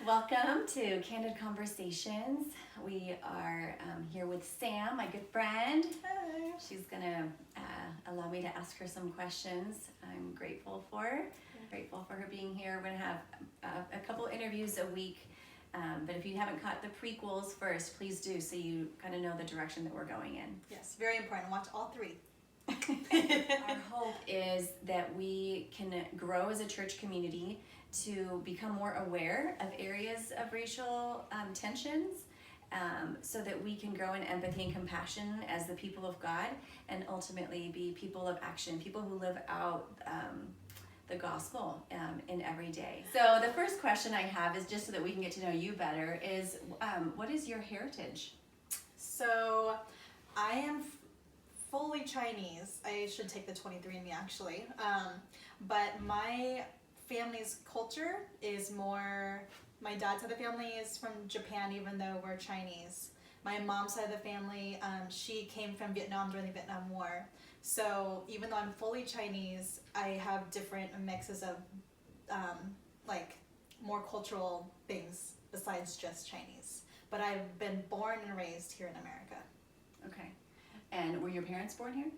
Welcome to Candid Conversations. We are here with Sam, my good friend. Hi. She's gonna allow me to ask her some questions. I'm grateful for her being here. We're gonna have a couple interviews a week, but if you haven't caught the prequels first, please do, so you kind of know the direction that we're going in. Yes, very important. Watch all three. Our hope is that we can grow as a church community to become more aware of areas of racial tensions, so that we can grow in empathy and compassion as the people of God, and ultimately be people of action, people who live out the gospel in every day. So the first question I have is, just so that we can get to know you better, is what is your heritage? So I am fully Chinese. I should take the 23andMe actually. But my family's culture is more, my dad's side of the family is from Japan, even though we're Chinese. My mom's side of the family, she came from Vietnam during the Vietnam War. So even though I'm fully Chinese, I have different mixes of like more cultural things besides just Chinese. But I've been born and raised here in America. Okay. And were your parents born here?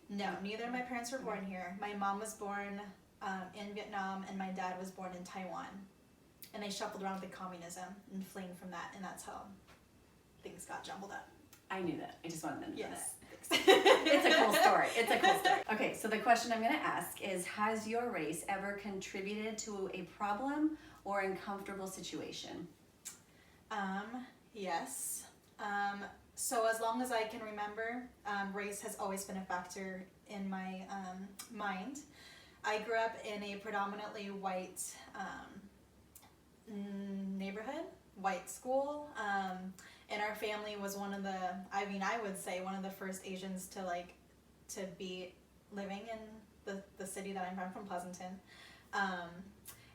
No, neither of my parents were born here. My mom was born in Vietnam, and my dad was born in Taiwan. And they shuffled around with communism and fleeing from that, and that's how things got jumbled up. I knew that. I just wanted them to know that. Yes. It's a cool story. It's a cool story. Okay, so the question I'm going to ask is, has your race ever contributed to a problem or uncomfortable situation? Yes. So as long as I can remember, race has always been a factor in my mind. I grew up in a predominantly white neighborhood, white school, and our family was one of the, I would say one of the first Asians to be living in the city that I'm from Pleasanton.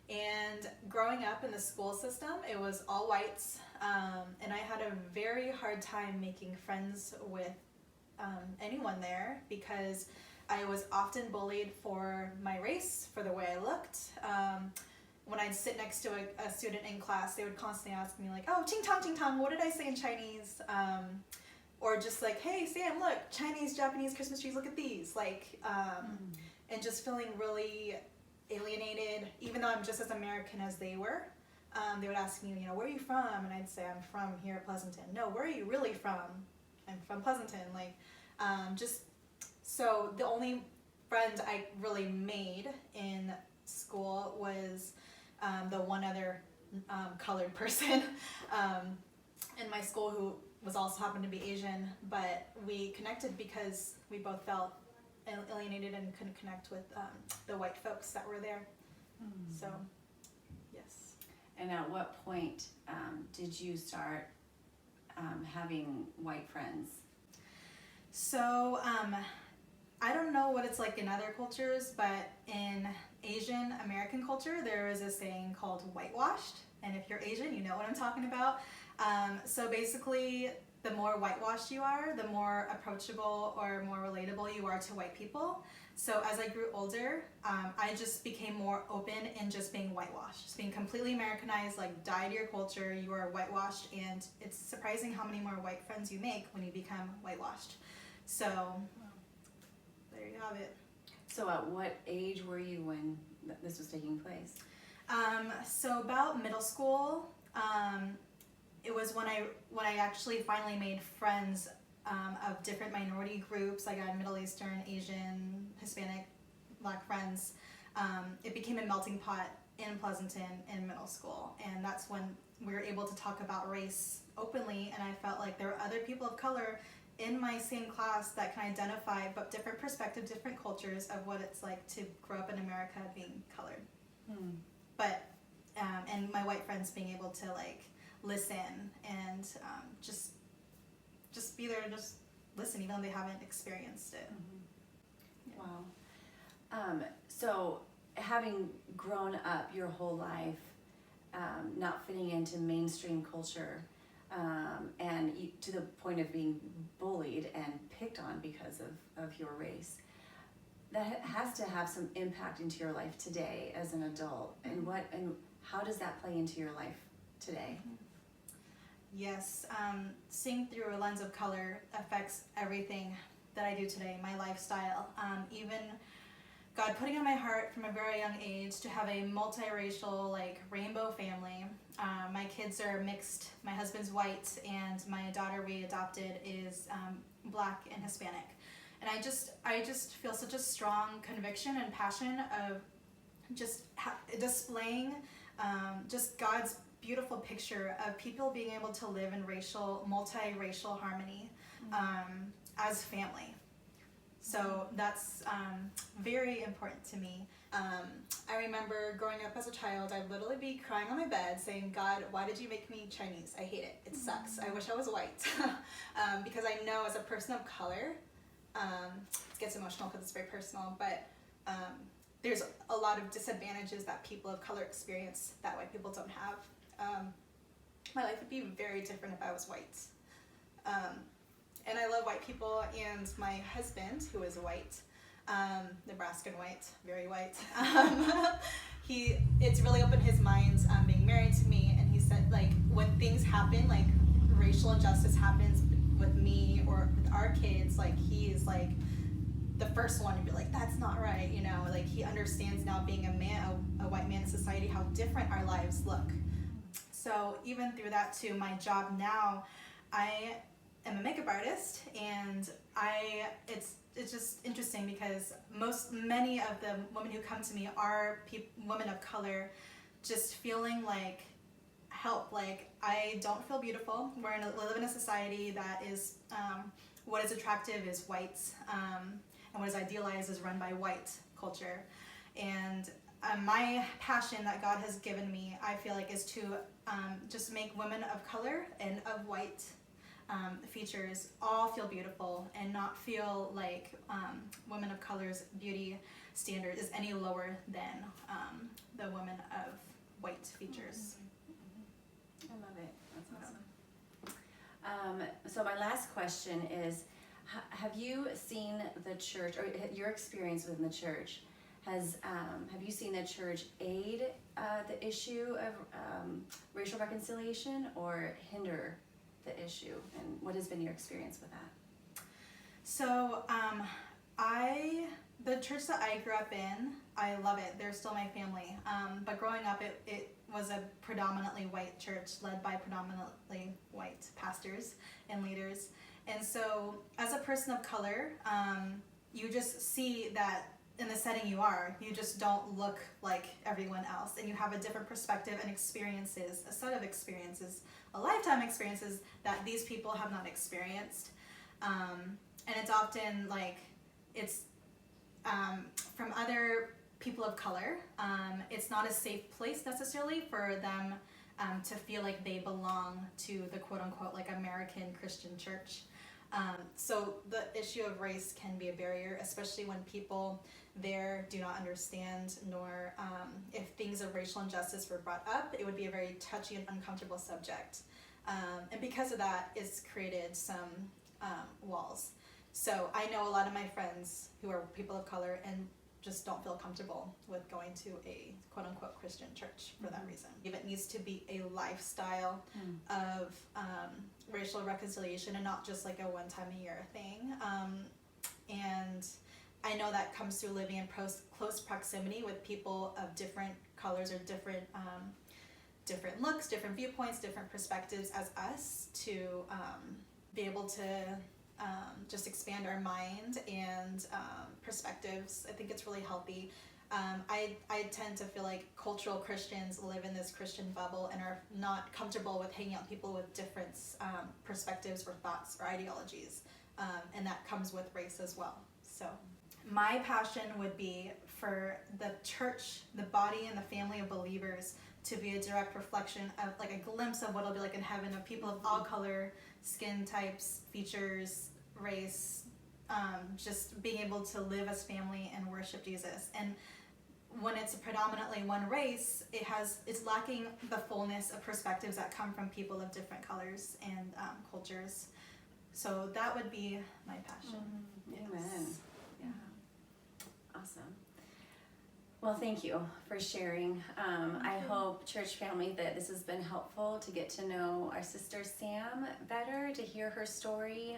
And growing up in the school system, it was all whites, and I had a very hard time making friends with anyone there, because I was often bullied for my race, for the way I looked. When I'd sit next to a student in class, they would constantly ask me like, oh, ting tong, what did I say in Chinese? Or just like, hey, Sam, look, Chinese, Japanese Christmas trees, look at these. And just feeling really alienated, even though I'm just as American as they were. They would ask me, where are you from? And I'd say, I'm from here at Pleasanton. No, where are you really from? I'm from Pleasanton. So the only friend I really made in school was the one other colored person in my school who was also happened to be Asian, but we connected because we both felt alienated and couldn't connect with the white folks that were there. So, yes. And at what point did you start having white friends? So, I don't know what it's like in other cultures, but in Asian American culture, there is a saying called whitewashed. And if you're Asian, you know what I'm talking about. So basically, the more whitewashed you are, the more approachable or more relatable you are to white people. So as I grew older, I just became more open in just being whitewashed, just being completely Americanized, like die to your culture, you are whitewashed, and it's surprising how many more white friends you make when you become whitewashed. So there you have it. So at what age were you when this was taking place? So about middle school, it was when I actually finally made friends of different minority groups. I got Middle Eastern, Asian, Hispanic, Black friends. It became a melting pot in Pleasanton in middle school, and that's when we were able to talk about race openly, and I felt like there were other people of color in my same class that can identify, but different perspective, different cultures of what it's like to grow up in America being colored. But, and my white friends being able to listen and just be there and just listen, even though they haven't experienced it. Yeah. Wow. So having grown up your whole life, not fitting into mainstream culture, and to the point of being bullied and picked on because of your race, that has to have some impact into your life today as an adult. And how does that play into your life today? Yes, seeing through a lens of color affects everything that I do today, my lifestyle. Even God putting in my heart from a very young age to have a multiracial, like, rainbow family. My kids are mixed. My husband's white, and my daughter we adopted is Black and Hispanic. And I just feel such a strong conviction and passion of just displaying just God's beautiful picture of people being able to live in multiracial harmony as family. So that's very important to me. I remember growing up as a child, I'd literally be crying on my bed saying, God, why did you make me Chinese? I hate it. It sucks. I wish I was white. Because I know as a person of color, it gets emotional because it's very personal, but there's a lot of disadvantages that people of color experience that white people don't have. My life would be very different if I was white. And I love white people, and my husband, who is white, Nebraskan white, very white, it's really opened his mind being married to me, and he said, like, when things happen, like racial injustice happens with me or with our kids, like, he is like the first one to be like, that's not right, you know, like, he understands now, being a white man in society, how different our lives look. So even through that too, my job now, I am a makeup artist, and it's just interesting because many of the women who come to me are women of color, just feeling like help, like, I don't feel beautiful. We live in a society that is what is attractive is white, and what is idealized is run by white culture. And my passion that God has given me, I feel like, is to just make women of color and of white features all feel beautiful, and not feel like women of color's beauty standard is any lower than the women of white features. I love it. That's awesome. So my last question is, have you seen the church, or your experience within the church, have you seen the church aid the issue of racial reconciliation, or hinder the issue? And what has been your experience with that? So the church that I grew up in, I love it. They're still my family. But growing up, it was a predominantly white church led by predominantly white pastors and leaders. And so as a person of color, you just see that in the setting you are, you just don't look like everyone else, and you have a different perspective and experiences, a set of experiences, a lifetime experiences that these people have not experienced. And it's often like, it's from other people of color, it's not a safe place necessarily for them to feel like they belong to the quote-unquote like American Christian church. So the issue of race can be a barrier, especially when people there do not understand, nor if things of racial injustice were brought up, it would be a very touchy and uncomfortable subject. And because of that, it's created some walls. So I know a lot of my friends who are people of color and just don't feel comfortable with going to a quote-unquote Christian church for that reason. It needs to be a lifestyle of racial reconciliation, and not just like a one-time-a-year thing. And I know that comes through living in close proximity with people of different colors, or different looks, different viewpoints, different perspectives as us, to be able to just expand our mind and perspectives. I think it's really healthy. I tend to feel like cultural Christians live in this Christian bubble and are not comfortable with hanging out with people with different perspectives or thoughts or ideologies, and that comes with race as well. So my passion would be for the church, the body and the family of believers, to be a direct reflection of, like, a glimpse of what it'll be like in heaven, of people of all color, skin types, features, race, just being able to live as family and worship Jesus. And when it's predominantly one race, it's lacking the fullness of perspectives that come from people of different colors and cultures. So that would be my passion. Amen. Yeah. Awesome. Well, thank you for sharing. I hope, church family, that this has been helpful to get to know our sister Sam better, to hear her story,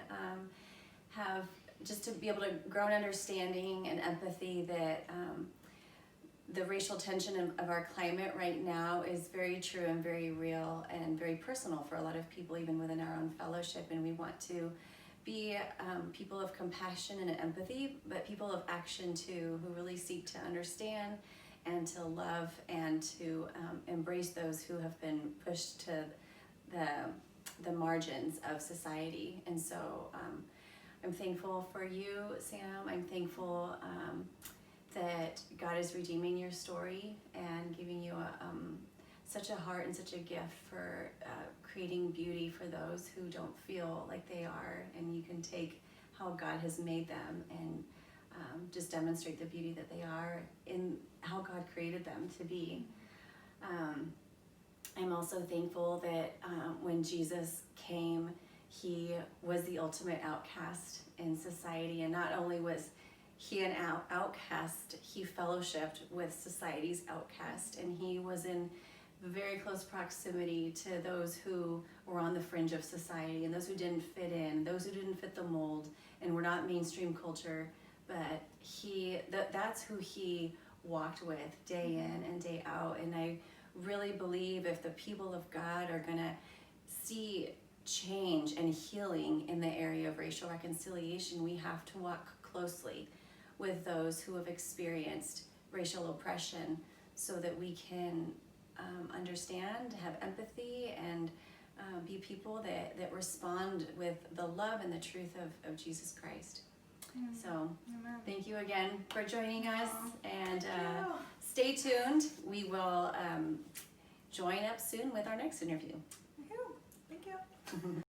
have just to be able to grow an understanding and empathy that the racial tension of our climate right now is very true and very real and very personal for a lot of people, even within our own fellowship. And we want to be people of compassion and empathy, but people of action too, who really seek to understand and to love and to embrace those who have been pushed to the margins of society. And so I'm thankful for you, Sam. I'm thankful that God is redeeming your story and giving you such a heart and such a gift for creating beauty for those who don't feel like they are, and you can take how God has made them and just demonstrate the beauty that they are in how God created them to be. I'm also thankful that when Jesus came, he was the ultimate outcast in society, and not only was he an outcast, he fellowshipped with society's outcast, and he was in very close proximity to those who were on the fringe of society and those who didn't fit in, those who didn't fit the mold and were not mainstream culture, but that's who he walked with day in and day out. And I really believe if the people of God are gonna see change and healing in the area of racial reconciliation, we have to walk closely with those who have experienced racial oppression so that we can understand, have empathy, and be people that respond with the love and the truth of Jesus Christ. So Amen. thank you again for joining us, and stay tuned. We will join up soon with our next interview. Thank you.